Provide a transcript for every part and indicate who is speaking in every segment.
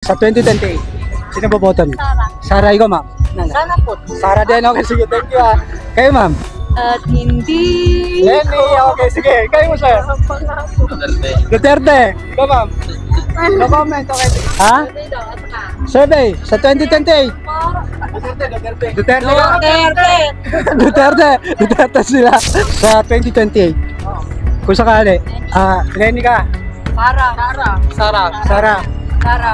Speaker 1: Sa 2028, sino boboto niyo?
Speaker 2: Sara.
Speaker 1: Sara, ikaw ma'am?
Speaker 2: Sana po.
Speaker 1: Sara din, okay, sige, thank you ah. Kayo ma'am?
Speaker 2: At hindi.
Speaker 1: Lenny, okay, sige. Kayo mo sir? Duterte. Ikaw ma'am? No comment, okay. Ha? Survey, sa 2028. Duterte. Duterte. Duterte sila sa 2028. Kung sakali, Lenny ka. Sara.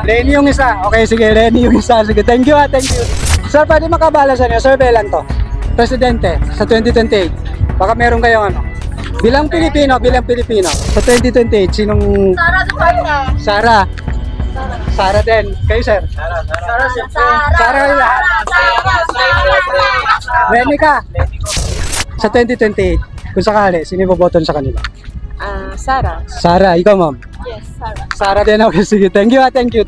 Speaker 1: Lenny yung isa. Okay, sige, Lenny yung isa. Sige, thank you ha, thank you. Sir, pwede makabala sa inyo, survey lang to. Presidente sa 2028. Baka meron kayong ano. Bilang Pilipino, sa 2028, sinong...
Speaker 2: Sara.
Speaker 1: Sara din. Kayo, sir? Sara kayo lahat. Lenny ka. Sa 2028, kung sakali, sino boboton sa kanila?
Speaker 2: Sara.
Speaker 1: Sara, ikaw ma'am?
Speaker 2: Yes, Sara.
Speaker 1: Sara din, okay, sige. Thank you ha, thank you.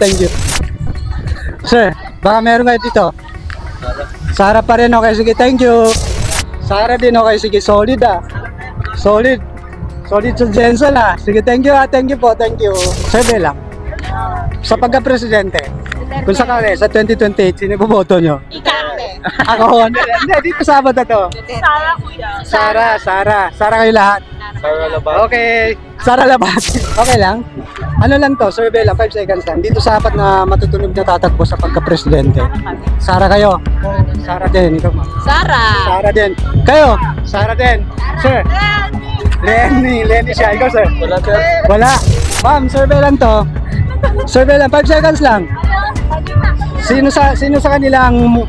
Speaker 1: Sir, baka meron kayo dito. Sara pa rin, okay, sige, thank you. Sara din, okay, sige, solid ah. Solid sa Jensen ah. Sige, thank you ha, thank you po, thank you. Survey lang. Sa pagka-presidente, kung sakali, sa 2028, sino boboto nyo?
Speaker 2: Ikarte.
Speaker 1: Ako, hindi, dito sabot na to.
Speaker 2: Sara, kuya.
Speaker 1: Sara kayo lahat. Okay, Sara Labat. Okay lang. Ano lang to, survey lang, 5 seconds lang. Dito sa apat na matutunog na tatakbo sa pagka-presidente. Sara kayo. Sara din, ikaw ma'am.
Speaker 2: Sara.
Speaker 1: din. Kayo, Sara din. Sir. Lenny siya. Ikaw sir. Wala. Ma'am, survey lang to. Survey lang, 5 seconds lang. Sino sa kanila ang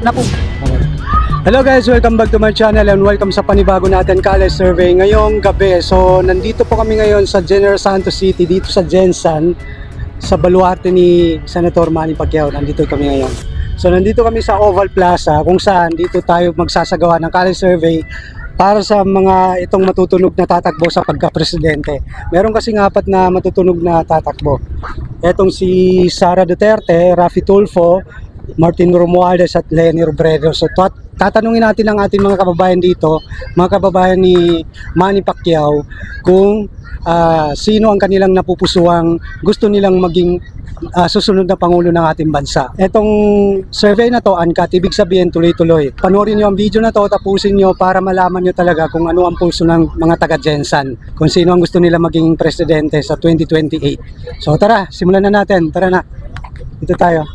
Speaker 1: Hello guys, welcome back to my channel and welcome sa panibago natin college survey ngayong gabi. So nandito po kami ngayon sa General Santos City, dito sa Jensen, sa baluarte ni Senator Manny Pacquiao. Nandito kami ngayon. So nandito kami sa Oval Plaza kung saan dito tayo magsasagawa ng college survey para sa mga itong matutunog na tatakbo sa pagka-presidente. Meron kasing apat na matutunog na tatakbo. Etong si Sara Duterte, Raffy Tulfo, Martin Romualdez at Leni Robredo. So tatanungin natin ang ating mga kababayan dito, mga kababayan ni Manny Pacquiao, kung sino ang kanilang napupusuang gusto nilang maging susunod na pangulo ng ating bansa. Etong survey na to, uncut, ibig sabihin tuloy-tuloy. Panoorin nyo ang video na to, tapusin nyo para malaman nyo talaga kung ano ang pulso ng mga taga-Jensen, kung sino ang gusto nila maging presidente sa 2028. So tara, simulan na natin. Tara na. Dito tayo.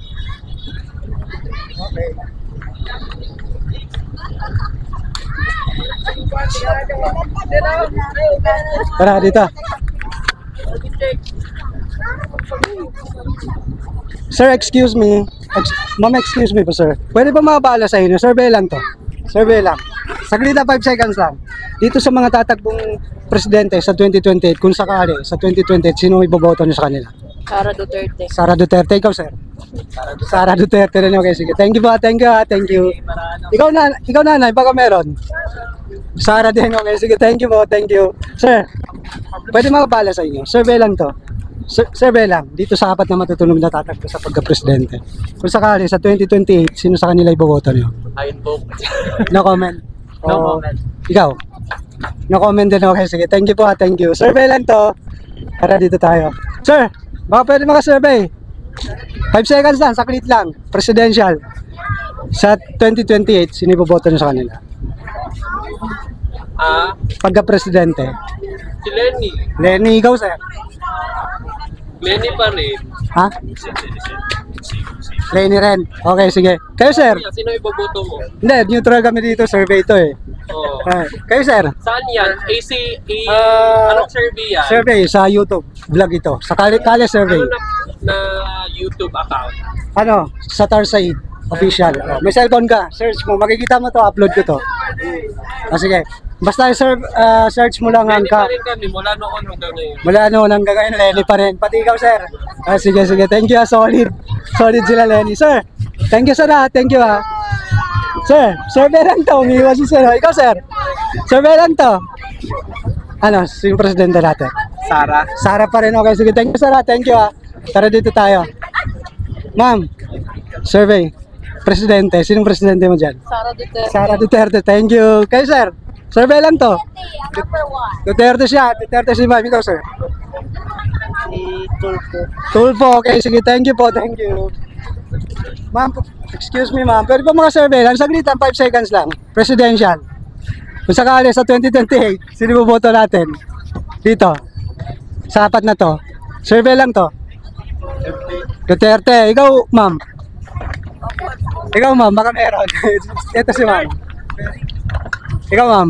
Speaker 1: Tara dito. Sir, excuse me. Ma'am, excuse me po sir. Pwede ba mabala sa inyo? Survey lang to. Survey lang. Saglit na 5 seconds lang. Dito sa mga tatakbong presidente sa 2028, kung sakali sa 2028, sino iboboto niyo sa kanila?
Speaker 2: Sara Duterte.
Speaker 1: Sara Duterte, ikaw sir? Sara Duterte rin, okay, sige. Thank you po, thank you. Ikaw nanay, baka meron? Sara din, okay, sige, thank you po, thank you. Sir, pwede makabala sa inyo? Survey lang to. Survey lang, dito sa apat na matutunog na tatakbo sa pagka-presidente. Kung sakali sa 2028, sino sa kanila iboboto niyo?
Speaker 3: Ayun po.
Speaker 1: No comment?
Speaker 3: No comment.
Speaker 1: Ikaw? No comment din, okay, sige. Thank you po, thank you. Survey lang to. Para dito tayo. Sir, baka pwede maka-survey. 5 seconds lang, saklit lang. Presidential. Sa 2028, sino iboboto niyo sa kanila? Pagka-presidente.
Speaker 3: Si Lenny.
Speaker 1: Lenny, ikaw sir?
Speaker 3: Lenny pa rin.
Speaker 1: Ha? Lenny rin. Okay, sige. Kayo sir?
Speaker 3: Sino iboboto mo?
Speaker 1: Hindi, neutral kami dito. Survey to eh.
Speaker 3: Oh.
Speaker 1: Kayo sir?
Speaker 3: Saan yan? Anong survey yan?
Speaker 1: Survey sa YouTube. Vlog ito. Sa Kale survey.
Speaker 3: Ano na YouTube account?
Speaker 1: Ano? Sa Tarsaid. Official. May cellphone ka. Search mo. Makikita mo to. Upload ko to. Sige. Basta search mo lang ang
Speaker 3: Lenny pa rin kami mula noon hanggang ngayon.
Speaker 1: Mula noon hanggang ngayon, Lenny pa rin. Pati ikaw, sir. Sige. Thank you, solid. Solid sila, Lenny. Sir, thank you, sir. Thank you, ha. Sir, survey lang to. Umiiwas si sir. Ikaw, sir. Survey lang to. Ano, yung presidente natin?
Speaker 3: Sara.
Speaker 1: Sara pa rin. Okay, sige. Thank you, sir. Thank you, ha. Tara dito tayo. Ma'am, survey. Presidente. Sinong presidente mo dyan?
Speaker 2: Sara Duterte.
Speaker 1: Sara Duterte. Thank you. Kayo, sir. Survey lang to.
Speaker 2: Number 1.
Speaker 1: Duterte siya. Duterte si ma'am. Ikaw, sir?
Speaker 2: Si Tulfo.
Speaker 1: Tulfo. Okay, sige. Thank you po. Thank you. Ma'am, excuse me ma'am, pwede ba mga survey lang? Saglit lang, 5 seconds lang. Presidential. Kung sakali sa 2028, sino boboto natin? Dito. Sa apat na to. Survey lang to. Duterte. Ikaw, ma'am. Ikaw, ma'am, baka meron. Ito si ma'am. Ikaw, ma'am.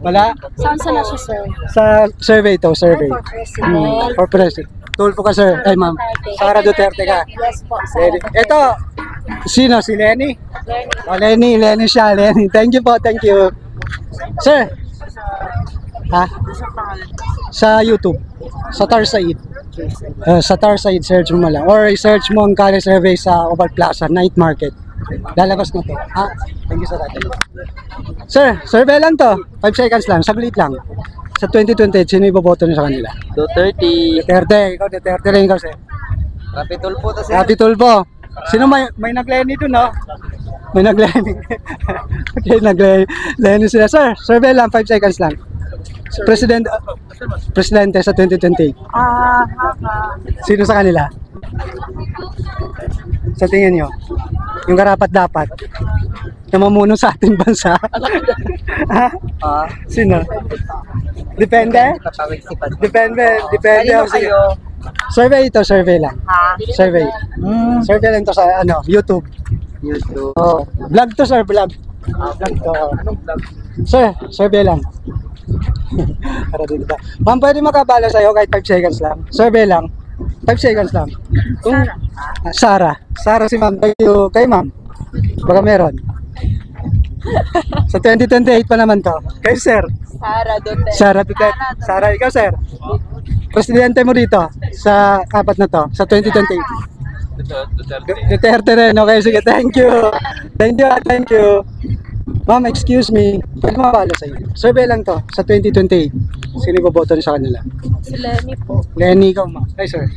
Speaker 1: Wala?
Speaker 2: Saan na siya, sir?
Speaker 1: Sa survey to, survey.
Speaker 2: For president.
Speaker 1: For president. Tulfo ka, sir. Ay, ma'am. Sara Duterte ka.
Speaker 2: Yes po,
Speaker 1: Lenny.
Speaker 2: sir.
Speaker 1: Ito, sino? Si Lenny?
Speaker 2: Lenny.
Speaker 1: Lenny siya, Lenny. Thank you po, thank you. Sir? Ha? Sa YouTube. Sa Tar Said. Sa Tar Said, search mo lang. Or search mo ang Kali Survey sa Oval Plaza, Night Market. Lalabas na to. Ha? Thank you, sir. Sir, survey lang to. 5 seconds lang, saglit lang. Sa 2028, sino iboboto niyo sa kanila?
Speaker 3: Duterte.
Speaker 1: Duterte. Ikaw, Duterte rin ikaw, sir.
Speaker 3: Rapitol po to,
Speaker 1: Happy Tulpo. Sino may nag-Lenny dun, no? May nag-Lenny. Okay, nag-Lenny sila. Sir, survey lang, 5 seconds lang. Presidente sa 2028. Sino sa kanila? Sa tingin nyo? Yung karapat-dapat na mamuno sa ating bansa? Ha? Sino? Depende? Depende. Sige. Survey ito, survey lang. Survey. Survey lang to sa YouTube. Oh, vlog to, sir, vlog. Vlog to. Anong vlog? Sir, survey lang. Para dito ba? Ma'am, pwede makabala sa'yo kahit 5 seconds lang. Survey lang. 5 seconds lang. Kung, Sarah. Sarah si ma'am. Kay ma'am. Baka meron. Sa 2028 pa naman to. Kay sir.
Speaker 2: Sara Duterte.
Speaker 1: Sarah Duterte. Sarah, ikaw sir. Presidente mo dito sa apat na to. Sa 2028. Duterte rin. Okay, sige. Thank you. Thank you. Ma'am, excuse me. Pwede mabala sa'yo. Survey lang to. Sa 2028. Sino iboboto rin sa kanila?
Speaker 2: Si Lenny po.
Speaker 1: Lenny, ikaw ma'am. Ay, sir.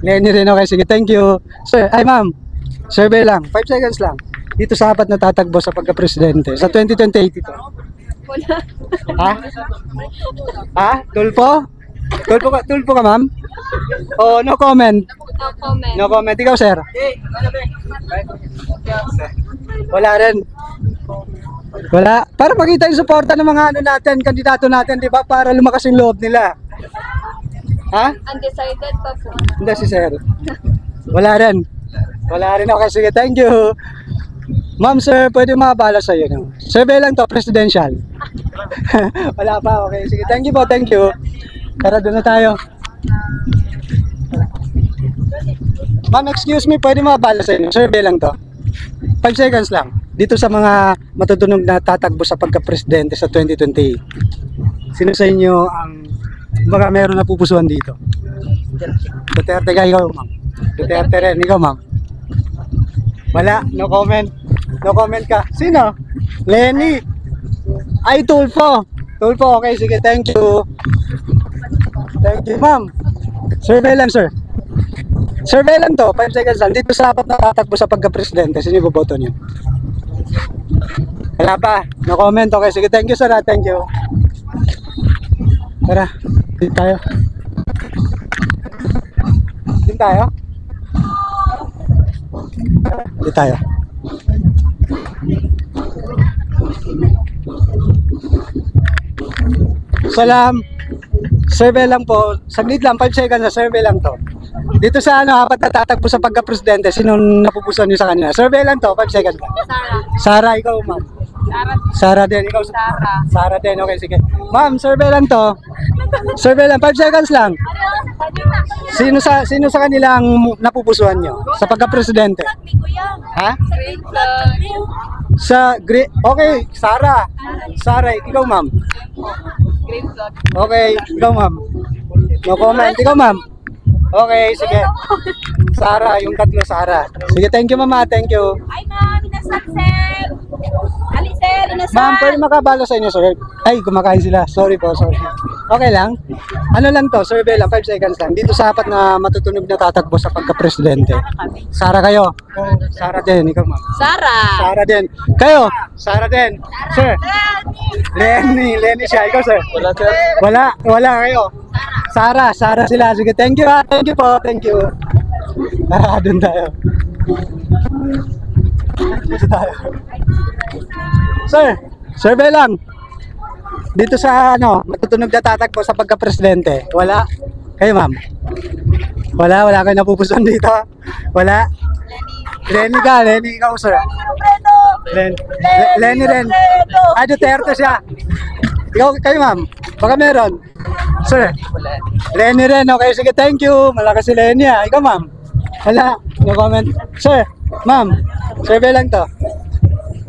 Speaker 1: Lenny rin. Okay, sige. Thank you. Sir, ay ma'am. Survey lang. 5 seconds lang. Dito sa apat na tatakbo sa pagka-presidente. Sa 2028 ito.
Speaker 2: Wala.
Speaker 1: Ha? Ha? Tulfo? Tulfo ka ma'am? Oh, no comment.
Speaker 2: No comment.
Speaker 1: No comment. Ikaw, sir. Wala rin. Wala. Para makita yung suporta ng mga natin, kandidato natin, di ba? Para lumakas yung loob nila. Ha?
Speaker 2: Undecided pa po.
Speaker 1: Hindi si sir. Wala rin. Wala rin. Okay, sige. Thank you. Ma'am, sir, pwede makabala sa iyo. No? Survey lang to, presidential. Wala pa. Okay, sige. Thank you po. Thank you. Tara, doon na tayo. Ma'am, excuse me, pwede makabala sa inyo. Survey lang to. 5 seconds lang. Dito sa mga matutunog na tatakbo sa pagka-presidente sa 2028. Sino sa inyo ang baka meron na pupusuan dito? Duterte ka, ikaw, ma'am. Duterte rin, ikaw, ma'am. Wala, no comment. No comment ka. Sino? Lenny. Ay, Tulfo. Tulfo, okay, sige, thank you. Thank you, ma'am. Survey lang, sir. Survey lang to, 5 seconds lang. Dito sa apat na tatakbo sa pagka-presidente, sino yung boboto nyo? Wala pa. No comment. Okay, sige. Thank you, sir. Thank you. Tara. Dito tayo. Dito tayo. Dito tayo. Salam. Survey lang po. Saglit lang. 5 seconds na survey lang to. Dito sa apat na tatakbo sa pagka-presidente, sino napupusuan nyo sa kanila? Survey lang to, 5 seconds lang. Sarah, ikaw ma'am. Sarah din, ikaw. Sarah din, okay, sige. Ma'am, survey lang to. Survey lang, 5 seconds lang. Sino sa kanila ang napupusuan nyo sa pagka-presidente? Ha? Sa green, okay, Sarah. Sarah, ikaw ma'am. Okay, ikaw ma'am. No comment, ikaw ma'am. Okay, sige. Sarah, yung tatlo Sarah. Sige, thank you mama, thank you.
Speaker 2: Ay, ma'am, inasal, sir. Ali, sir, inasal.
Speaker 1: Ma'am, pwede makabalo sa inyo, sir. Ay, kumakain sila. Sorry po, sorry. Okay lang? Ano lang to, survey lang, 5 seconds lang. Dito sa apat na matutunog na tatakbo sa pagka-presidente. Sarah kayo. Sarah din, ikaw ma'am. Sarah din. Kayo? Sarah din. Sir? Lenny siya. Ikaw, sir?
Speaker 3: Wala, sir.
Speaker 1: Wala kayo. Sarah sila. Sige, thank you ha. Thank you po, thank you. Doon tayo. Dito tayo. Sir, survey lang. Dito sa ano, matutunog na tatakbo sa pagka-presidente. Wala. Kayo, ma'am? Wala kayo napupusuan dito. Wala. Lenny ikaw, sir. Lenny rin. Ah, Duterte siya. Ikaw, kayo, ma'am? Baka meron. Sir, Lenny rin. Okay, sige, thank you. Malakas si Lenny, ah. Ikaw, ma'am? Wala. No comment. Sir, ma'am, survey lang to.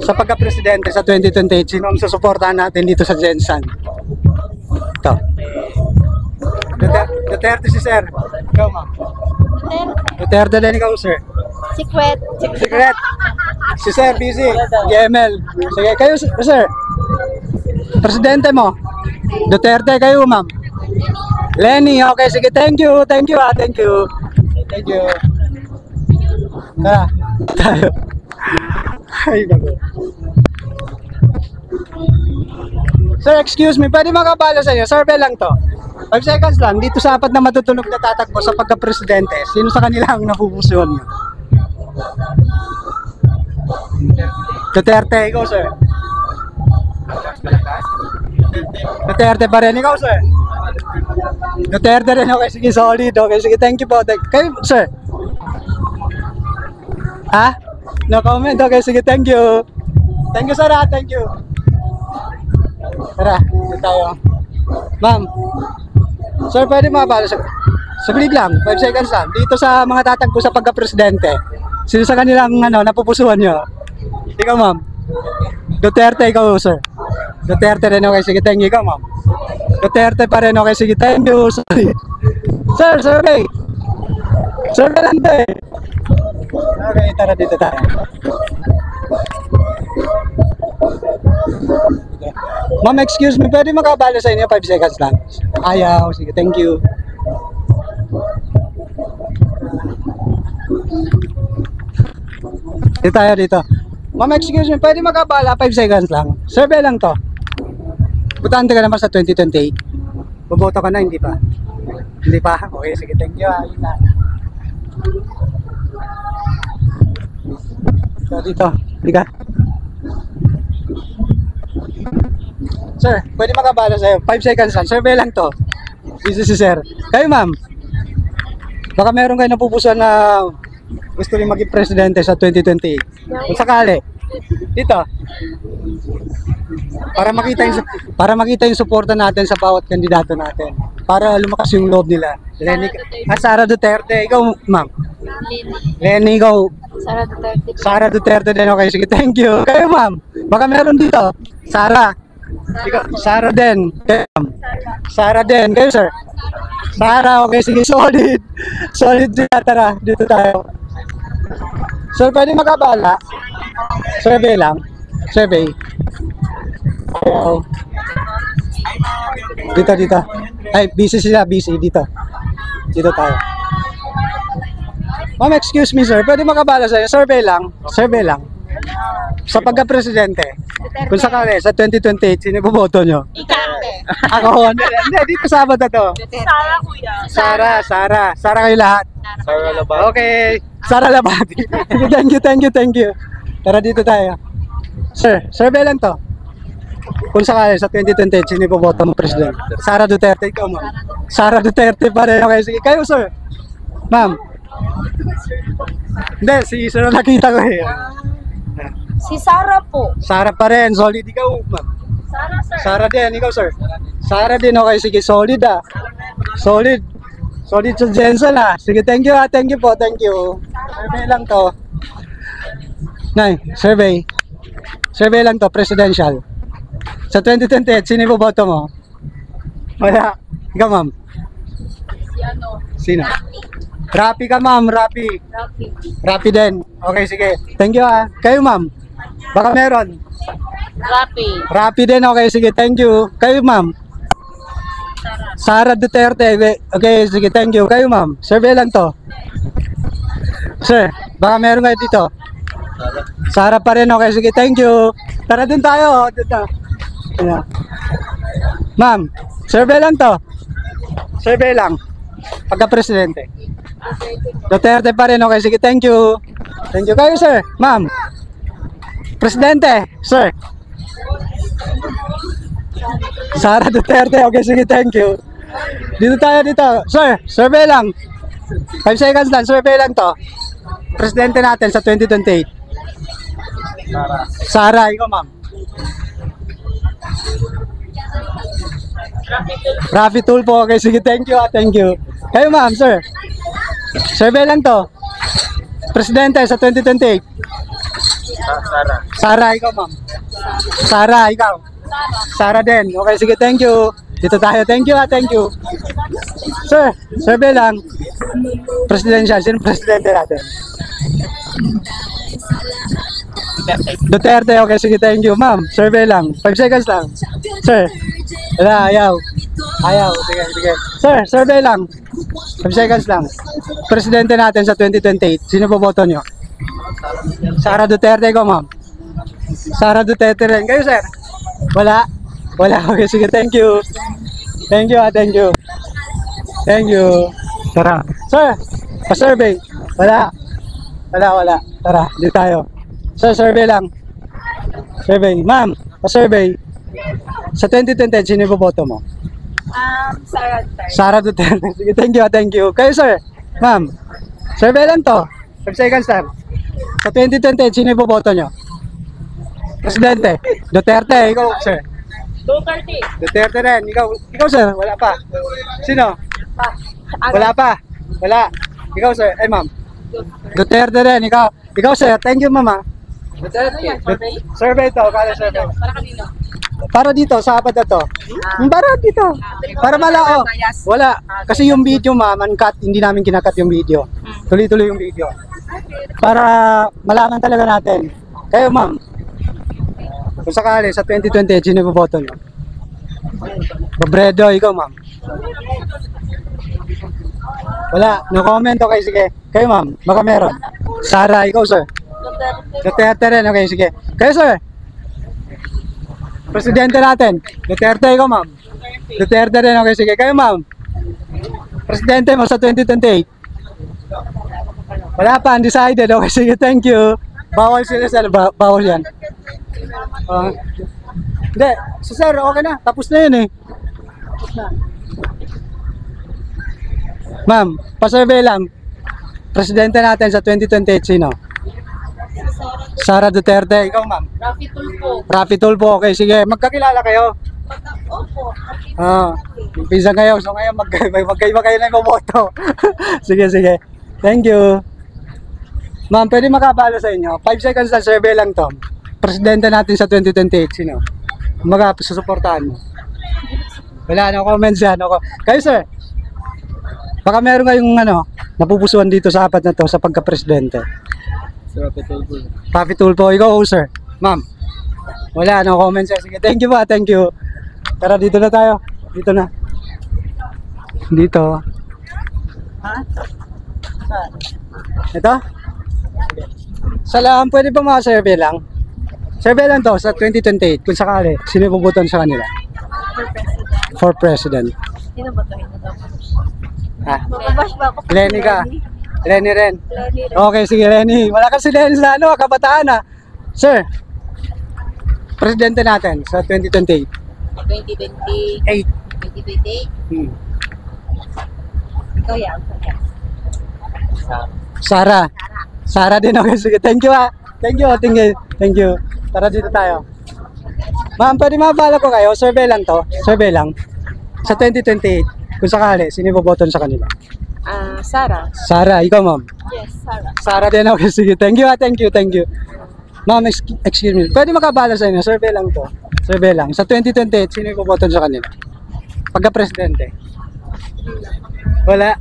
Speaker 1: Sa pagka-presidente sa 2028, sino ang susuportahan natin dito sa Jensan? Ito. Duterte si sir. Ikaw, ma'am. Duterte din ikaw, sir.
Speaker 2: Secret.
Speaker 1: Secret. Si sir, busy. GML. Sige, kayo, sir. Presidente mo. Duterte, kayo, ma'am. Lenny, okay, sige, thank you. Thank you. Tara, tayo. Ay, bago. Sir, excuse me, pwede makabala sa inyo? Survey lang to. 5 seconds lang, dito sa apat na matutunog na tatakbo sa pagka-presidente, sino sa kanila ang napupusuan nyo? Duterte, ikaw, sir. Duterte pa rin, ikaw, sir. Duterte rin, okay, sige, solid. Okay, sige, thank you po. Kayo, sir. Ha? No comment, okay, sige, thank you. Thank you, sir, ha? Thank you. Tara, dito tayo. Ma'am, sir, pwede mabala sa... Saglit lang, 5 seconds lang. Dito sa mga tatagpo sa pagka-presidente, sino sa kanilang napupusuan nyo? Ikaw, ma'am. Duterte, ikaw, sir. Duterte rin, okay, sige, thank you. Ikaw, ma'am. Duterte pa rin, okay, sige, thank you. Sorry. Sir, survey. Survey lang to eh. Okay, tara dito tayo. Ma'am, excuse me, pwede makabala sa inyo 5 seconds lang? Ayaw, sige, thank you. Dito tayo dito. Ma'am, excuse me, pwede makabala 5 seconds lang? Survey lang to. Butante ka naman sa 2028. Boboto ka na, hindi pa? Hindi pa? Okay, sige, thank you. Ayun na. So, dito, hindi ka. Sir, pwede makabala sa'yo. 5 seconds lang. Survey lang to. Busy si sir. Kayo, ma'am. Baka meron kayo napupusuan na gusto rin maging presidente sa 2028. Kung sakali. Dito. Para makita yung suporta natin sa bawat kandidato natin. Para lumakas yung loob nila. Lenny, Sara Duterte. Ikaw, ma'am. Lenny, ikaw. Sara Duterte din. Okay, sige. Thank you. Kayo, ma'am. Baka meron dito. Sara. Ikaw, Sara din. Kayo, ma'am. Sara din. Kayo, sir. Sara. Okay, sige. Solid. Solid dito. Tara. Dito tayo. Sir, pwede makabala? Survey lang. Survey. Dito. Ay, busy sila. Busy. Dito. Dito tayo. Ma'am, excuse me, sir. Pwede makabala sa'yo? Survey lang. Survey lang. Sa pagka-presidente. Kung sakali, sa 2028, sino boboto nyo?
Speaker 2: Ikarte.
Speaker 1: Ako, hindi, dito Sabado na to.
Speaker 2: Sara, kuya.
Speaker 1: Sara kayo lahat.
Speaker 3: Sara Labad.
Speaker 1: Okay, Sara Labati. Thank you. Tara dito tayo. Sir, survey lang to. Kung sakali, sa 2028, sino boboto mo presidente? Sara Duterte, ikaw, ma'am. Sara Duterte pa rin. Okay, sige. Kayo, sir. Ma'am. Hindi, si sir nakita ko eh.
Speaker 2: Si Sara po.
Speaker 1: Sara pa rin, solid ikaw, ma'am.
Speaker 2: Sara, sir.
Speaker 1: Sara din, ikaw, sir. Sara din, okay, sige, solid ah. Solid sa Jensen ah. Sige, thank you ah, thank you po, thank you. Survey lang to. Nay, survey. Survey lang to, presidential. Sa 2028, sino iboboto mo? Wala. Ikaw, ma'am. Sino? Rapi ka, ma'am, Rapi. Rapi din. Okay, sige. Thank you ah. Kayo, ma'am. Baka meron. Rapi din, okay, sige, thank you. Kayo, ma'am. Sara Duterte. Okay, sige, thank you. Kayo, ma'am. Survey lang to. Sir, baka meron kayo dito. Sara pa rin, okay, sige, thank you. Tara din tayo. Dito. Ayan. Ma'am, survey lang to. Survey lang. Pagka-presidente. Duterte pa rin, okay, sige, thank you. Thank you kayo, sir. Ma'am. Presidente, sir. Sara Duterte. Okay, sige, thank you. Dito tayo dito. Sir, survey lang. 5 seconds lang, survey lang to. Presidente natin sa 2028. Sara, ikaw ma'am. Rafi Tulfo. Okay, sige, thank you, thank you. Kayo ma'am, sir. Survey lang to. Presidente sa 2028. Sara, ikaw ma'am. Sara, ikaw. Sara din. Okay, sige, thank you. Dito tayo, thank you, thank you. Sir, survey lang. Presidential, sino presidente natin? Duterte, okay, sige, thank you. Ma'am, survey lang. 5 seconds lang. Sir, wala, ayaw. Ayaw, sige, sige. Sir, survey lang. 5 seconds lang. Presidente natin sa 2028. Sino boboto nyo? Sara Duterte ko, ma'am. Sara Duterte rin. Kayo, sir? Wala? Wala, okay, sige, thank you. Thank you, thank you. Thank you. Tara. Sir, pa-survey. Wala. Wala, wala. Tara, dito tayo. Sir, survey lang. Survey. Ma'am, pa-survey. Sa 2020, sino boboto mo?
Speaker 2: Sara Duterte.
Speaker 1: Sara Duterte. Sige, thank you, thank you. Kayo, sir? Ma'am, survey lang to. 5 seconds, sir. Sa 2020, sino boboto nyo? Presidente. Duterte. Ikaw, sir.
Speaker 2: Duterte.
Speaker 1: Duterte rin. Ikaw, sir. Wala pa. Sino? Wala pa. Wala. Ikaw, sir. Ay, ma'am. Duterte rin. Ikaw, sir. Thank you, mama.
Speaker 2: Survey?
Speaker 1: Survey to. Kala survey.
Speaker 2: Para kanino?
Speaker 1: Para dito, sa apat na to. Para dito. Para malao. Wala. Kasi yung video, ma'am, uncut. Hindi namin kinakat yung video. Tuloy-tuloy yung video. Para malaman talaga natin. Kayo, ma'am. Kung sakali, sa 2020, sino boboto nyo? Robredo, ikaw, ma'am. Wala. No comment. Okay, sige. Kayo, ma'am. Baka meron. Sara, ikaw, sir. Duterte rin. Okay, sige. Kayo, sir. Presidente natin. Duterte, ikaw, ma'am. Duterte rin. Okay, sige. Kayo, ma'am. Presidente mo sa 2028. Wala pa. Undecided. Okay, sige. Thank you. Bawal sila sa bawal yan. Hindi. So, sir, okay na. Tapos na yun eh. Tapos na. Ma'am, pa-survey lang. Presidente natin sa 2028, sino? Sara Duterte. Ikaw, ma'am.
Speaker 2: Rafi Tulfo.
Speaker 1: Rafi Tulfo. Okay, sige. Magkakilala kayo.
Speaker 2: Opo.
Speaker 1: Pisa kayo. So ngayon, magkaiba kayo na yung boto. Sige, sige. Thank you. Ma'am, pwede makabalo sa inyo. 5 seconds na survey lang to. Presidente natin sa 2028, sino? Susuportahan mo. Wala, no comments yan. Kayo, sir. Baka meron kayong napupusuan dito sa apat na to sa pagka-presidente. Rafi Tulfo, ikaw, sir. Ma'am. Wala, no comments yan. Sige, thank you ba? Thank you. Tara, dito na tayo. Dito na. Dito. Ito? Salam, pwede ba mga survey lang? Survey lang to sa 2028, kung sakali, sino puputon sa kanila?
Speaker 2: For president.
Speaker 1: For president.
Speaker 2: Sino ba ito?
Speaker 1: Ha?
Speaker 2: Mababash ba ako?
Speaker 1: Lenny ka? Lenny rin?
Speaker 2: Lenny rin.
Speaker 1: Okay, sige Lenny. Wala kasi Lenny sa kabataan ha. Sir, presidente natin sa 2028.
Speaker 2: 2028. 2028. Ikaw yan.
Speaker 1: Sara. Sara din, okay. Sige, thank you ha. Thank you, thank you. Thank you. Tara dito tayo. Ma'am, pwede mabala ko kayo. Survey lang to. Survey lang. Sa 2028. Kung sakali, sino boboton sa kanila?
Speaker 2: Sara.
Speaker 1: Sara, ikaw ma'am.
Speaker 2: Yes, Sara.
Speaker 1: Sara din, okay. Sige, thank you ha. Thank you, thank you. Ma'am, excuse me. Pwede makabala sa inyo. Survey lang to. Survey lang. Sa 2028, sino boboton sa kanila? Pagka-presidente. Wala.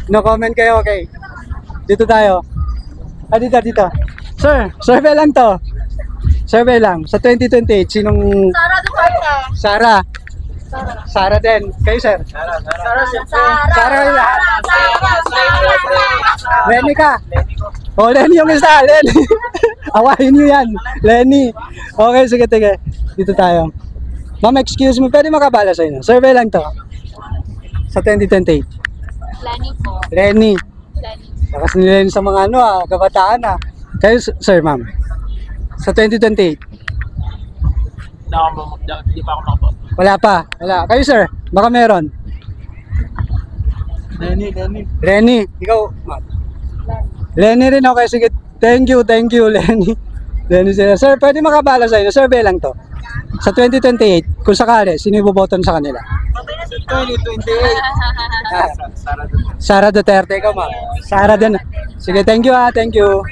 Speaker 1: No comment kayo, okay. Dito tayo. Dito. Sir, survey lang to. Survey lang. Sa 2028, sinong...
Speaker 2: Sara Duterte.
Speaker 1: Sara. Sara din. Kayo, sir? Sara lahat. Lenny ka? Oh, Lenny yung isa. Lenny. Awahin nyo yan. Lenny. Okay, sige, sige. Dito tayo. Ma'am, excuse me. Pwede makabala sa inyo. Survey lang to. Sa 2028.
Speaker 2: Lenny po.
Speaker 1: Lenny.
Speaker 2: Lenny.
Speaker 1: Lakas ni Lenny sa mga kabataan Kayo, sir, ma'am. Sa 2028.
Speaker 3: Hindi pa ako makaboto.
Speaker 1: Wala pa. Wala. Kayo, sir. Baka meron. Lenny. Ikaw, ma'am. Lenny rin. Okay, sige. Thank you, Lenny. Lenny sila. Sir, pwede makabala sa inyo. Survey lang to. Sa 2028, kung sakali, sino iboboton sa kanila? 2028. Sara Duterte. Ikaw, ma'am. Sara din. Sige, thank you, Thank you.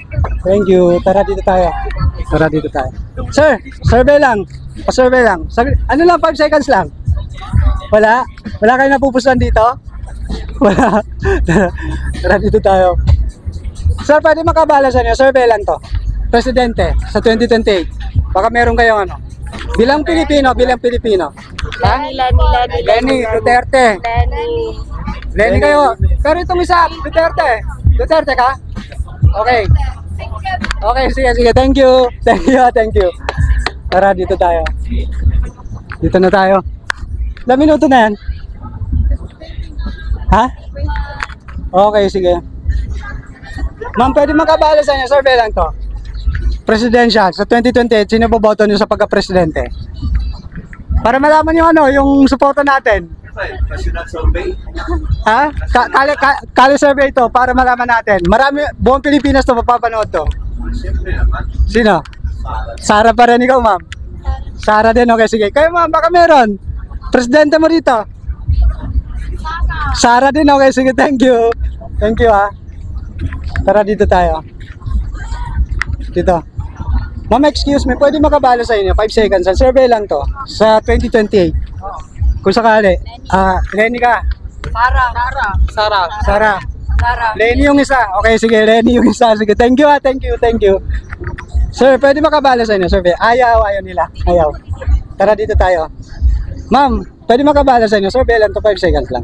Speaker 1: Thank you. Tara dito tayo. Sir, survey lang. Pa-survey lang. Ano lang, 5 seconds lang. Wala? Wala kayo napupusuan dito? Wala. Tara dito tayo. Sir, pwede makabala sa inyo. Survey lang to. Presidente sa 2028. Baka meron kayong ano. Bilang Pilipino. Ha? Lenny Duterte. Lenny kayo. Pero itong isa, Duterte ka? Okay. Okay, sige. Thank you. Tara, dito tayo. Dito na tayo. Ilang minuto na yan? Ha? Okay, sige. Ma'am, pwede makabala sa inyo. Survey lang to. Presidential sa 2028, sino boboto niyo sa pagka-presidente? Para malaman yung yung suporta natin.
Speaker 4: National survey.
Speaker 1: Ha? Kali survey ito para malaman natin. Marami, buong Pilipinas to mapapanood to.
Speaker 4: Siyempre naman.
Speaker 1: Sino? Sara pa rin ikaw, ma'am. Sara din, okay, sige. Kayo, ma'am, baka meron. Presidente mo dito. Sara din, okay, sige, thank you. Thank you, Tara, dito tayo. Dito. Ma'am, excuse me, pwede makabala sa inyo, 5 seconds. Ang survey lang to, sa 2028. Kung sakali, Lenny ka. Sara. Lenny yung isa. Okay, sige, Lenny yung isa. Sige, thank you. Sir, pwede makabala sa inyo, survey. Ayaw nila. Tara, dito tayo. Ma'am, pwede makabala sa inyo, survey lang to, 5 seconds lang.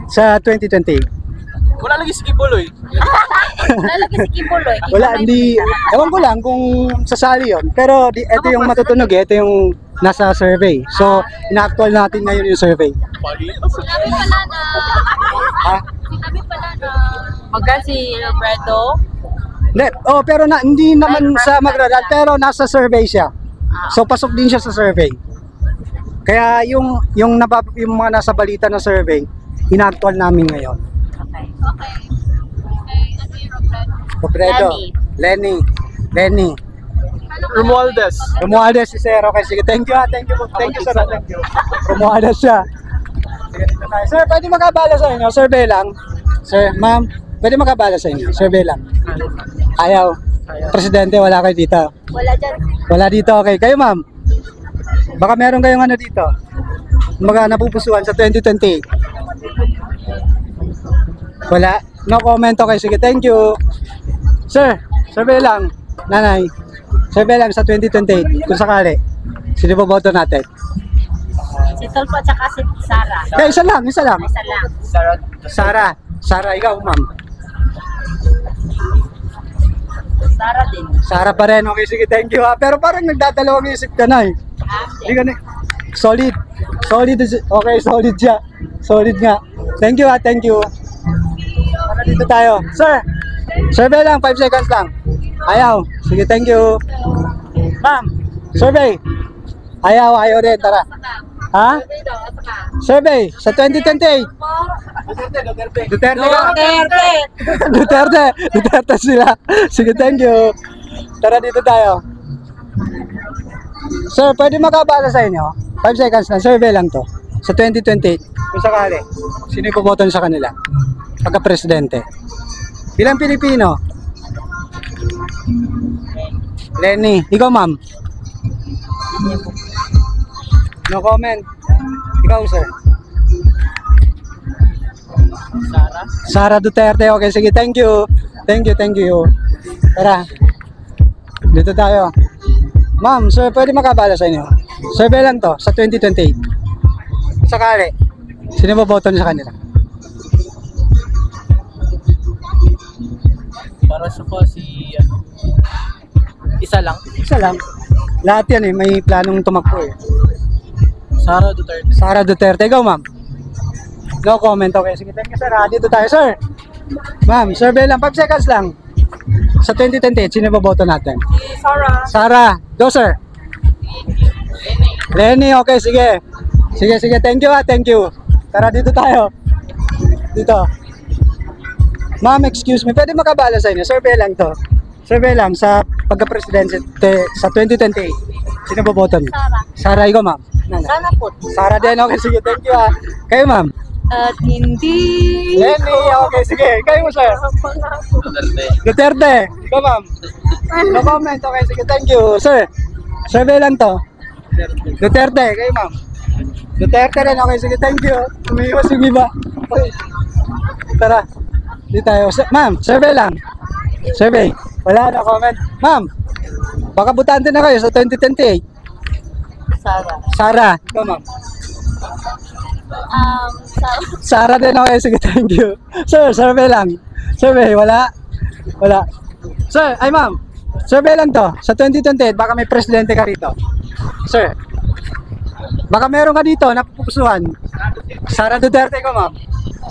Speaker 1: Sa 2028.
Speaker 3: Wala lagi si Kibuloy.
Speaker 1: Wala, hindi. Ewan ko lang kung sasali yun. Pero ito yung matutunog ito yung nasa survey. So, ina-actual natin ngayon yung survey.
Speaker 2: Sinabi pala na Magka si Roberto.
Speaker 1: Pero hindi naman sa magradal, pero nasa survey siya. So, pasok din siya sa survey. Kaya yung mga nasa balita na survey, ina-actual namin ngayon.
Speaker 2: Okay. Ano yung Roberto?
Speaker 1: Lenny. Romualdez si Sir. Okay, sige. Thank you, sir. Thank you. Romualdez siya. Sige, dito tayo. Sir, pwede makabala sa inyo? Survey lang. Sir, ma'am, pwede makabala sa inyo? Survey lang. Ayaw. Presidente, wala kayo dito.
Speaker 2: Wala dyan.
Speaker 1: Wala dito, okay. Kayo, ma'am? Baka meron kayong dito? Mga napupusuan sa 2028. Wala? No comment, okay. Sige, thank you. Sir, survey lang. Nanay, survey lang sa 2028. Kung sakali, sino boboto natin?
Speaker 2: Si Tulfo at saka si Sara.
Speaker 1: Kaya isa lang.
Speaker 2: Isa lang.
Speaker 1: Sara, ikaw, ma'am.
Speaker 2: Sara din.
Speaker 1: Sara pa rin. Okay, sige, thank you, Pero parang nagdadalawang isip ka na, Hindi ka na. Solid. Okay, solid siya. Solid nga. Thank you, Thank you. Para dito tayo. Sir, survey lang, 5 seconds lang. Ayaw. Sige, thank you. Ma'am, survey. Ayaw rin. Tara. Ha? Survey sa 2028. Duterte sila. Sige, thank you. Tara, dito tayo. Sir, pwede makabala sa inyo? 5 seconds lang, survey lang to. Sa 2028, kung sakali, sino yung pumoton sa kanila? Pagka-presidente. Bilang Pilipino. Lenny. Ikaw, ma'am? No comment. Ikaw, sir? Sara Duterte. Okay, sige. Thank you. Tara. Dito tayo. Ma'am, sir, pwede makabala sa inyo? Survey lang to, sa 2028. Sakali, sino boboto niyo sa kanila?
Speaker 3: Para sa ko isa lang.
Speaker 1: Lahat yan may planong tumakbo
Speaker 3: Sara
Speaker 1: Duterte. Ikaw, ma'am? No comment. Okay, sige. Thank you, sir. Dito tayo, sir. Ma'am, survey lang. 5 seconds lang. Sa 2028, sino boboto natin?
Speaker 2: Si Sarah.
Speaker 1: Sara. Go, sir. Lenny, okay, sige. Sige, thank you thank you. Tara, dito tayo. Dito. Ma'am, excuse me, pwede makabala sa inyo? Survey lang to. Survey lang sa pagka-presidente sa 2028. Sino boboto niyo? Sara, ikaw, ma'am.
Speaker 2: Sana po.
Speaker 1: Sara din, okay, sige, thank you Kayo, ma'am.
Speaker 2: At hindi.
Speaker 1: Lenny, okay, sige. Kayo, sir. Duterte. Ikaw, ma'am. No comment, okay, sige, thank you. Sir, survey lang to. Duterte, kayo, ma'am. Duterte rin, okay, sige, thank you. Umiiwas yung iba. Okay. Tara, di tayo. Ma'am, survey lang. Survey. Wala na comment. Ma'am, baka butante na kayo sa 2028.
Speaker 2: Sarah.
Speaker 1: Sara. Ikaw, ma'am. Sara din, okay, sige, thank you. Sir, survey lang. Survey, wala. Wala. Sir, ay ma'am, survey lang to. Sa 2028, baka may presidente ka rito. Sir, baka meron ka dito na pupusuhan. Sara Duterte ko, ma'am.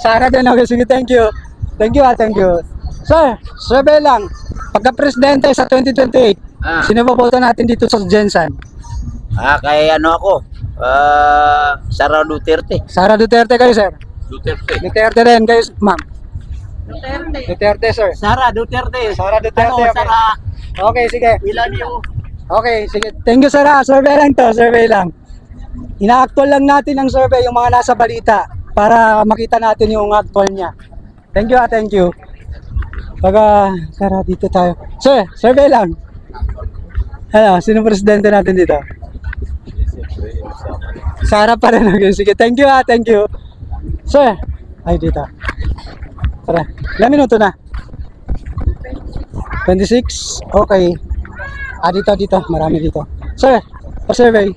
Speaker 1: Sara din, okay, sige, thank you. Thank you thank you. Sir, survey lang. Pagka-presidente sa 2028, sino boboto natin dito sa Jensen?
Speaker 5: Kay ano ako, Sara Duterte.
Speaker 1: Sara Duterte kayo, sir.
Speaker 3: Duterte.
Speaker 1: Duterte rin kayo, ma'am.
Speaker 2: Duterte.
Speaker 1: Duterte, sir.
Speaker 5: Sara Duterte.
Speaker 1: Sara Duterte.
Speaker 5: Ano,
Speaker 1: Okay.
Speaker 5: Sara,
Speaker 1: Okay, sige.
Speaker 5: ilan yung...
Speaker 1: Okay, sige. Thank you, Sara. Survey lang to, survey lang. Ina-actual lang natin ang survey, yung mga nasa balita, para makita natin yung actual niya. Thank you, thank you. Tara, dito tayo. Sir, survey lang. Ano, sino presidente natin dito? Sara pa rin. Okay, sige. Thank you, thank you. Sir, ay dito. Tara, ilang minuto na? 26? Okay. Dito. Marami dito. Sir, pa-survey.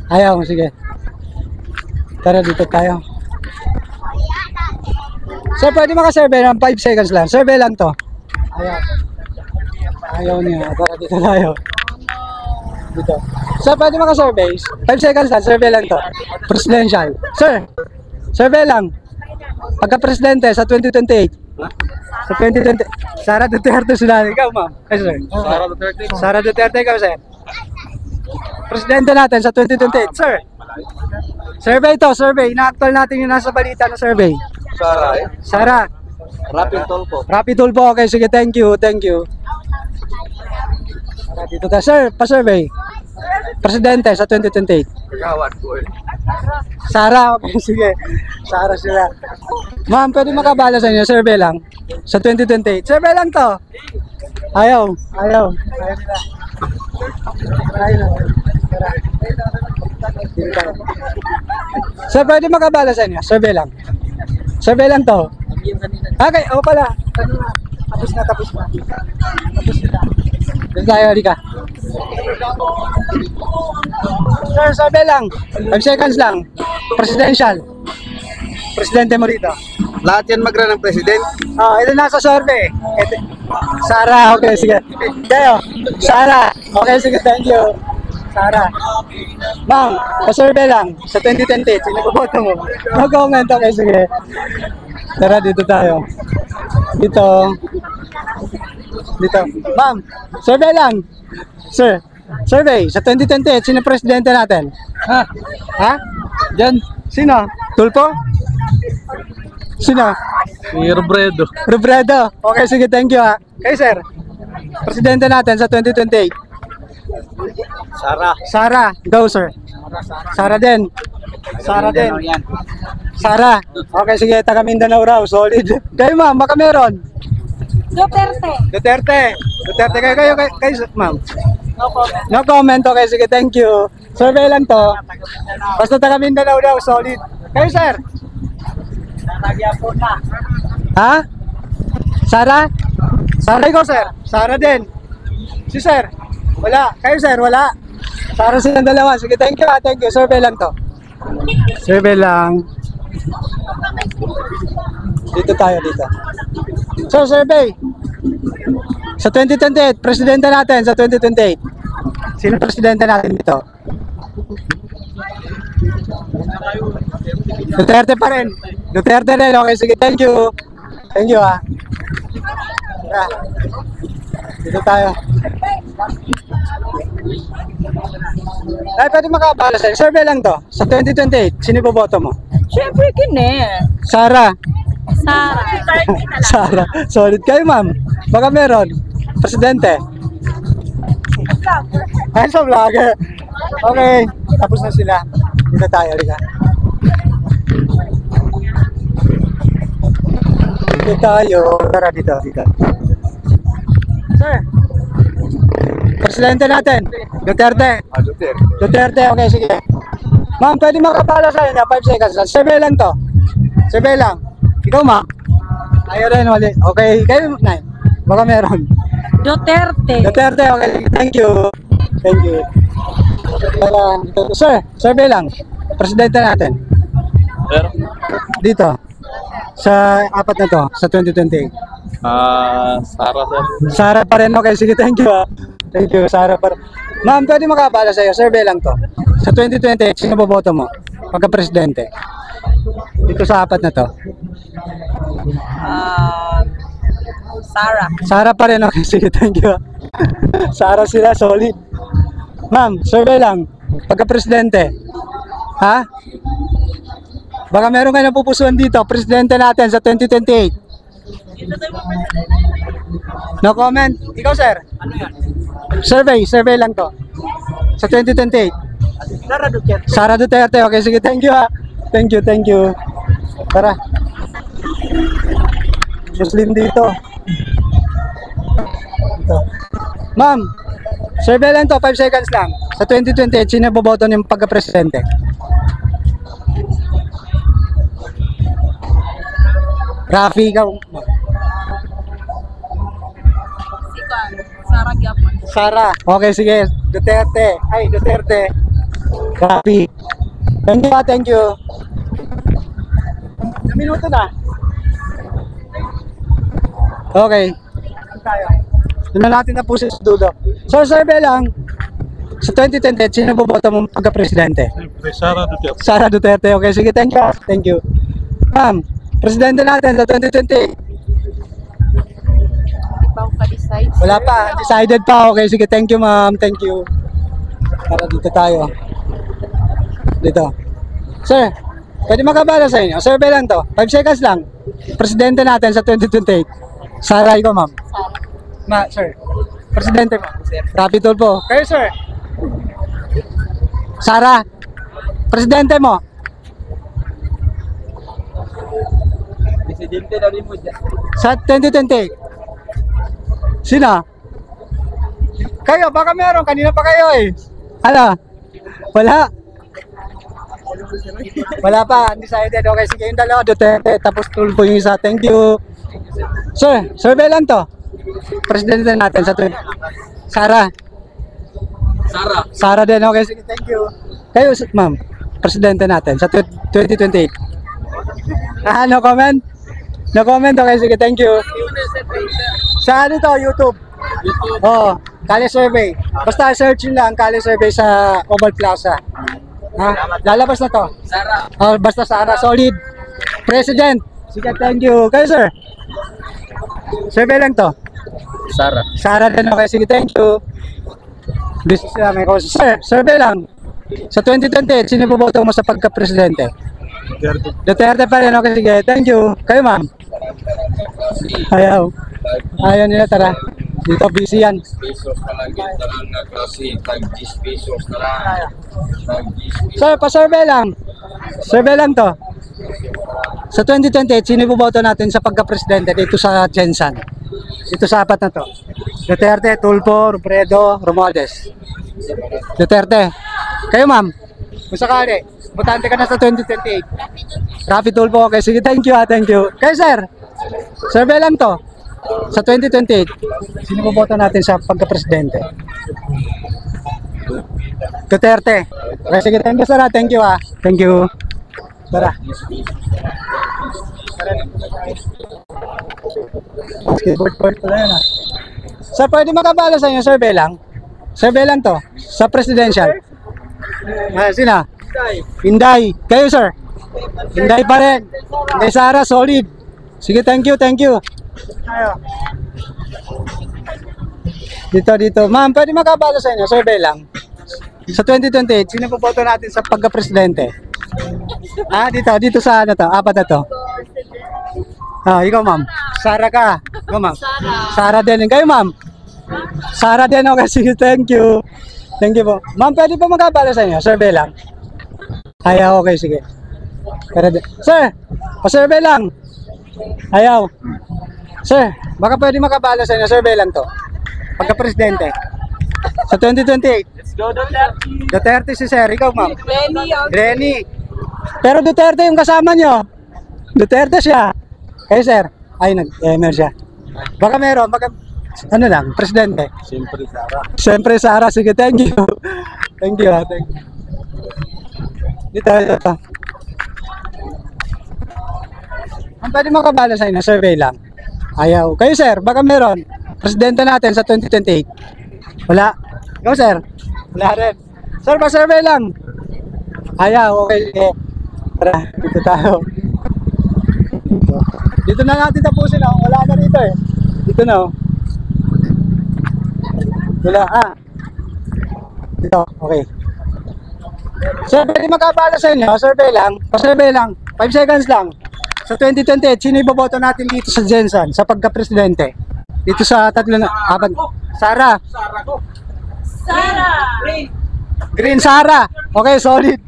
Speaker 1: Ayaw, sige. Tara, dito tayo. Sir, pwede makasurvey ng 5 seconds lang. Survey lang to. Ayaw niya. Tara, dito tayo. Dito. Sir, pwede makasurvey. 5 seconds lang. Survey lang to. Presidential. Sir, survey lang. Pagka-presidente sa 2028. Sa 2020. Sara Duterte sila. Ikaw, ma'am. Ay, sir.
Speaker 3: Sara Duterte.
Speaker 1: Sara Duterte, ikaw, sir. Presidente natin sa 2028. Sir, survey to, survey. Ina-actual natin yung nasa balita na survey.
Speaker 3: Sara eh.
Speaker 1: Sara.
Speaker 3: Rapid Tolpo.
Speaker 1: Rapid tool po. Okay, sige. Thank you. Thank you. Sara, dito tayo. Sir, pa-survey. Presidente sa 2028.
Speaker 3: Kagawad ko eh.
Speaker 1: Sara, okay, sige. Sara sila. Ma'am, pwede makabala sa inyo. Survey lang. Sa 2028. Survey lang to. Ayaw. Ayaw nila. Ayaw. Tara. Dito tayo. Sir, pwede makabala sa inyo. Survey lang. Survey lang to. Okay, o pala. Tapos na. Tapos na. Doon tayo, halika. Sir, survey lang. 5 seconds lang. Presidential. Presidente mo rito.
Speaker 5: Lahat yan magra ng president.
Speaker 1: Ito nasa survey. Ito. Sara, okay, sige. Kayo, Sara. Okay, sige, thank you. Sara. Ma'am, pa-survey lang. Sa 2020, sino boboto mo? No comment, okay, sige. Tara, dito tayo. Dito. Ma'am, survey lang. Sir, survey. Sa 2020, sino presidente natin? Ha? Diyan. Sino? Tulpo? Sino?
Speaker 3: Si Robredo.
Speaker 1: Robredo. Okay, sige, thank you Okay, sir. Presidente natin sa 2028.
Speaker 5: Sara.
Speaker 1: Sara. Go, sir. Sara din. Sara din.
Speaker 5: Yan.
Speaker 1: Sara. Okay, sige, taga Mindanao raw. Solid. Kayo, ma'am, baka meron.
Speaker 2: Duterte.
Speaker 1: Duterte. Duterte. Kayo, ma'am.
Speaker 2: No comment.
Speaker 1: No comment. Okay, sige, thank you. Survey lang to. Basta taga Mindanao daw. Solid. Kayo, sir. Ha? Sara? Sara ikaw, sir. Sara din. Si sir. Wala. Kayo, sir. Wala. Sara silang dalawa. Sige, thank you. Thank you. Survey lang to. Survey lang. Dito tayo, dito. So, survey. Sa 2028, presidente natin sa 2028. Sino presidente natin dito? Duterte pa rin. Duterte rin. Okay, sige. Thank you. Thank you, Dito tayo. Ay, pwede makabala sa'yo. Survey lang to. Sa 2028, sino boboto mo?
Speaker 2: Siyempre, kine.
Speaker 1: Sara.
Speaker 2: Sara.
Speaker 1: Sara. Solid kayo, ma'am. Baka meron. Presidente. Ay, sa vlogger. Okay. Tapos na sila. Dito tayo. Dito. Dito tayo. Tara dito. Dito. Sir. Presidente natin. Duterte. Duterte. Okay, sige. Ma'am, pwede makapala sa inyo. 5 seconds lang. Survey lang to. Survey lang. Ikaw, ma? Ayaw rin, wali. Okay. Kayo, Nay. Baka meron.
Speaker 2: Duterte.
Speaker 1: Duterte, okay. Thank you. Thank you. Sir, survey lang. Presidente natin.
Speaker 3: Sir?
Speaker 1: Dito. Sa apat na to. Sa 2028.
Speaker 3: Sara, sir.
Speaker 1: Sara pa rin. Okay, sige. Thank you. Thank you, Sara pa rin. Ma'am, pwede makapala sa'yo. Survey lang to. Sa 2028, sino boboto mo? Pagka-presidente. Dito sa apat na to.
Speaker 2: Sara.
Speaker 1: Sara pa rin. Okay, sige. Thank you. Sara sila. Solid. Ma'am, survey lang. Pagka-presidente. Ha? Baka meron kayo napupusuan dito. Presidente natin sa 2028. No comment. Ikaw, sir?
Speaker 5: Ano yan?
Speaker 1: Survey lang to. Sa 2028.
Speaker 5: Sara Duterte.
Speaker 1: Sara Duterte. Okay, sige. Thank you, ha. Thank you. Tara. Muslim dito. Ito. Ma'am, survey lang to. 5 seconds lang. Sa 2028, sino boboto ng pagka-presidente? Rafi, ikaw.
Speaker 2: Sara Gyapon.
Speaker 1: Sara. Okay, sige. Duterte. Ay, Duterte. Rafi. Thank you. Ilang minuto na. Okay. Doon natin na po sa dulo. So, survey lang. Sa 2020, sino boboto mong pagka-presidente?
Speaker 3: Sara Duterte.
Speaker 1: Sara Duterte. Okay, sige. Thank you. Ma'am, presidente natin sa 2020.
Speaker 2: Ikaw ka-decide.
Speaker 1: Wala pa. Decided pa. Okay, sige. Thank you, ma'am. Thank you. Tara, dito tayo. Dito. Sir, pwede makabala sa inyo. Survey lang to. 5 seconds lang. Presidente natin sa 2028. Sara, ikaw, ma'am. Sir. Presidente mo. Rapi Tulfo. Kayo, sir. Sara. Presidente mo.
Speaker 5: Presidente na rin mo dyan.
Speaker 1: Sa 2028. Sino? Kayo, baka meron. Kanina pa kayo eh. Ano? Wala. Wala pa. Undecided. Okay, sige yung dalawa. Duterte. Tapos Tulfo yung isa. Thank you. Sir, survey lang to. Presidente natin sa 20. Sara.
Speaker 3: Sara.
Speaker 1: Sara din. Okay, sige. Thank you. Kayo, ma'am. Presidente natin sa 2028. No comment? No comment? Okay, sige. Thank you. Sa ano to? YouTube. Oo. Kali Survey. Basta search nyo lang Kali Survey sa Oval Plaza. Ha? Lalabas na to.
Speaker 3: Sara.
Speaker 1: Basta Sara. Solid. President. Sige, thank you. Kayo, sir? Survey lang to.
Speaker 5: Sara.
Speaker 1: Sara din. Okay, sige. Thank you. This is may cause. Sir, survey lang. Sa 2020, sino boboto mo sa pagka-presidente? Duterte pa rin. Okay, sige. Thank you. Kayo, ma'am? Ayaw. Ayaw nila. Tara. Dito, busy yan.
Speaker 4: Pesos na lang kita lang na klase. Tag-10 pesos na lang. Tag-10
Speaker 1: Sir, pa-survey lang. Survey lang to. Sa 2028, sino boboto natin sa pagka-presidente dito sa Jensan? Dito sa apat na to. Duterte, Tulfo, Robredo, Romualdez. Duterte. Kayo, ma'am? Kung sakali, botante ka na sa 2028. Rafi Tulfo. Okay, sige. Thank you, ha. Thank you. Kayo, sir? Survey lang to. Sa 2028, sino boboto natin sa pagka-presidente? Duterte. Okay, sige. Thank you, sir, ha. Thank you, ha. Thank you. Tara. Skateboard pala yan, ha. Sir, pwede makabala sa inyo, survey lang. Survey lang to. Sa presidential. Sino? Inday. Kayo, sir? Inday pa rin. Inday Sara, solid. Sige, thank you, thank you. Ayo. Dito. Ma'am, pwede makabala sa inyo, survey lang. Sa 2028, sino po boto natin sa pagka-presidente? Dito sa ano to, apat na to. Ikaw ma'am. Sara ka. Ikaw ma'am. Sara din. Kayo ma'am. Sara din. Okay, sige. Thank you. Thank you po. Ma'am, pwede po magkabala sa inyo? Survey lang. Ayaw. Okay, sige. Sir, pa-survey lang. Ayaw. Sir, baka pwede makabala sa inyo? Survey lang to. Pagka-presidente. Sa 2028.
Speaker 3: Let's go, Duterte.
Speaker 1: Duterte si sir. Ikaw ma'am.
Speaker 2: Lenny.
Speaker 1: Lenny. Pero Duterte yung kasama nyo. Duterte siya. Kayo sir. Ay, nag-emer siya. Baka meron. Baka, ano lang, presidente. Siyempre Sara. Sige, thank you. Thank you. Thank you. Dito. Ang pwede makabala sa inyo, survey lang. Ayaw. Kayo sir, baka meron. Presidente natin sa 2028. Wala. Ikaw sir. Wala rin. Sir, pa-survey lang. Ayaw. Okay. Tara, dito tayo. Dito na natin tapusin. Wala na rito eh. Dito na. Wala. Dito. Okay. Sir, pwede makabala sa inyo. Survey lang. Pa-survey lang. 5 seconds lang. Sa 2028, sino iboboto natin dito sa Jensen sa pagka-presidente? Dito sa tatlo na apat. Sara. Green Sara. Okay, solid.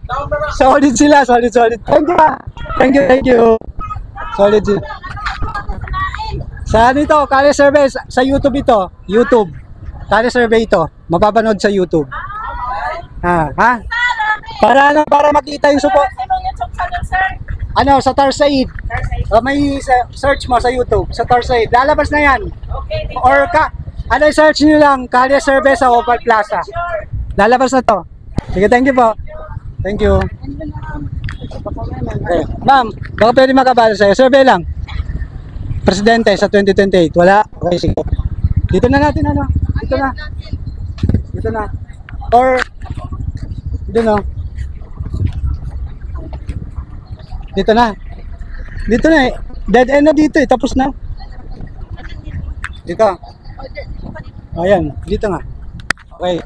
Speaker 1: Solid sila, solid. Thank you. Solid sila. Saan ito? Kali survey sa YouTube ito. YouTube. Kali survey ito. Mapapanood sa YouTube. Para makita yung support.
Speaker 2: YouTube channel, sir.
Speaker 1: Ano, sa Tarsaid. May search mo sa YouTube, sa Tarsaid. Lalabas na yan.
Speaker 2: Okay, thank you.
Speaker 1: Or search nyo lang, Kalye Survey sa Opal Plaza. Lalabas na to. Sige, thank you po. Thank you. Okay. Ma'am, baka pwede makabala sa'yo. Survey lang. Presidente sa 2028. Wala? Okay, sige. Dito na natin, ano? Dito na. Or, dito na. Dito na eh. Dead end na dito eh. Tapos na. Dito. Ayan. Dito nga. Okay.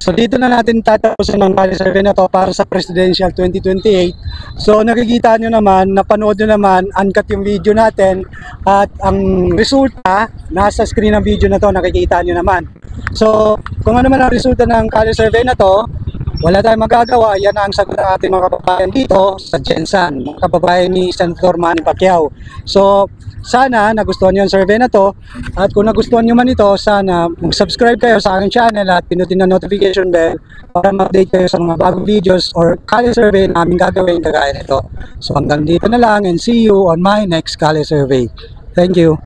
Speaker 1: So dito na natin tatapusin ang Kalye Survey na to para sa Presidential 2028. So nakikita nyo naman, napanood nyo naman, uncut yung video natin. At ang resulta, nasa screen ng video na to, nakikita nyo naman. So kung ano man ang resulta ng Kalye Survey na to, wala tayong magagawa. Yan ang sagot ng ating mga kababayan dito sa Jensen, mga kababayan ni Senator Manny Pacquiao. So sana nagustuhan nyo ang survey na to, at kung nagustuhan nyo man ito, sana mag-subscribe kayo sa aking channel at pinutin ang notification bell para ma-update kayo sa mga bagong videos or Kalye Survey na aming gagawin kagaya nito. So hanggang dito na lang, and see you on my next Kalye Survey. Thank you.